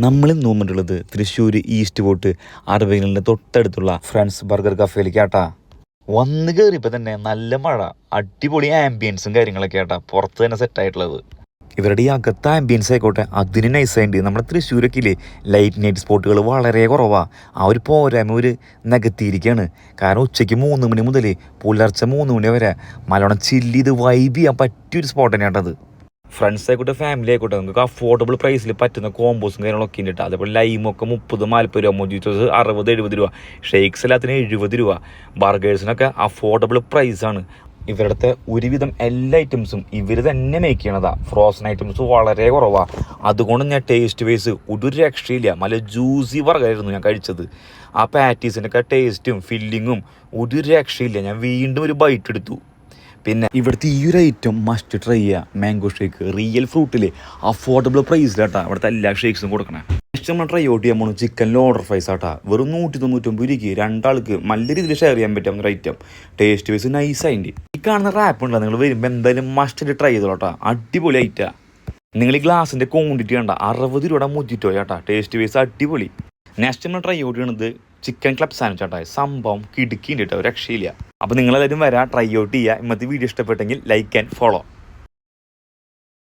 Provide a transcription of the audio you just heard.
നമ്മളിന്ന് വന്നിട്ടുള്ളത് Thrissur east fort അറബികളുടെ തൊട്ടടുത്തുള്ള ഫ്രണ്ട്സ് ബർഗർ കഫേയിലേക്ക് ആട്ടാ. വന്ന് കയറിയപ്പോൾ തന്നെ നല്ല മഴ, അടിപൊളി ആംബിയൻസും കാര്യങ്ങളൊക്കെ ആട്ടാ പുറത്ത് തന്നെ സെറ്റായിട്ടുള്ളത്. ഇവരുടെ ഈ അകത്ത് ആംബിയൻസ് ആയിക്കോട്ടെ അതിന് നൈസായിട്ട് നമ്മുടെ തൃശ്ശൂരൊക്കെ ഇല്ലേ ലൈറ്റ് നൈറ്റ് സ്പോട്ടുകൾ വളരെ കുറവാണ്. ആ ഒരു പോരായ്മ ഒരു നികത്തിയിരിക്കുകയാണ്. കാരണം ഉച്ചയ്ക്ക് 3 മണി മുതൽ പുലർച്ചെ 3 മണി വരെ നല്ലോണം ചില്ല് ചെയ്ത് വൈബ് ചെയ്യാൻ പറ്റിയൊരു സ്പോട്ട് തന്നെയാട്ടത്. ഫ്രണ്ട്സ് ആയിക്കോട്ടെ ഫാമിലി ആയിക്കോട്ടെ നിങ്ങൾക്ക് അഫോർഡബിൾ പ്രൈസിൽ പറ്റുന്ന കോമ്പോസും കാര്യങ്ങളൊക്കെ ഉണ്ട്. അതേപോലെ ലൈമൊക്കെ 30-40 രൂപ, മൊജിറ്റോസ് 60-70 രൂപ, ഷെയ്ക്സ് എല്ലാത്തിന് 70 രൂപ. ബർഗേഴ്സിനൊക്കെ അഫോർഡബിൾ പ്രൈസാണ്. ഇവരുടെ ഒരുവിധം എല്ലാ ഐറ്റംസും ഇവർ തന്നെ മേക്ക് ചെയ്യണതാണ്. ഫ്രോസൺ ഐറ്റംസ് വളരെ കുറവാണ്. അതുകൊണ്ട് ഞാൻ ടേസ്റ്റ് വൈസ് ഒരു രക്ഷയില്ല. നല്ല ജ്യൂസി ബർഗറായിരുന്നു ഞാൻ കഴിച്ചത്. ആ പാറ്റീസിൻ്റെയൊക്കെ ടേസ്റ്റും ഫില്ലിങ്ങും ഒരു രക്ഷയില്ല. ഞാൻ വീണ്ടും ഒരു ബൈറ്റ് എടുത്തു. പിന്നെ ഇവിടുത്തെ ഈ ഒരു ഐറ്റം മസ്റ്റ് ട്രൈ ചെയ്യുക. മാംഗോ ഷേക്ക് റിയൽ ഫ്രൂട്ടിൽ അഫോർഡബിൾ പ്രൈസിലാട്ടാ ഇവിടുത്തെ എല്ലാ ഷേക്സും കൊടുക്കണേ. നെക്സ്റ്റ് നമ്മൾ ട്രൈ ഔട്ട് ചെയ്യാൻ പോകുന്നത് ചിക്കൻ ലോഡർ ഫ്രൈസ് ആട്ടാ. വെറും 199 രൂപയ്ക്ക് രണ്ടാൾക്ക് നല്ല രീതിയിൽ ഷെയർ ചെയ്യാൻ പറ്റുന്ന ഒരു ഐറ്റം. ടേസ്റ്റ് വൈസ് നൈസായിട്ട് ഈ കാണുന്ന റാപ്പ് ഉണ്ടോ, നിങ്ങൾ വരുമ്പോൾ എന്തായാലും മസ്റ്റ് ട്രൈ ചെയ്തോട്ടാ. അടിപൊളി ഐറ്റാ. നിങ്ങൾ ഈ ഗ്ലാസിൻ്റെ ക്വാണ്ടിറ്റി കണ്ട 60 രൂപയുടെ മൊജിറ്റോ ചേട്ടാ. ടേസ്റ്റ് വൈസ് അടിപൊളി. നെക്സ്റ്റ് നമ്മൾ ട്രൈ ഔട്ട് ചെയ്യണത് ചിക്കൻ ക്ലബ് സാൻഡ്വിച്ച് ആട്ടാ. സംഭവം കിടുക്കിൻ്റെ കേട്ടോ, രക്ഷയില്ല. അപ്പോൾ നിങ്ങളെല്ലാവരും വരാം, ട്രൈ ഔട്ട് ചെയ്യുക. ഇന്നത്തെ വീഡിയോ ഇഷ്ടപ്പെട്ടെങ്കിൽ ലൈക്ക് ആൻഡ് ഫോളോ.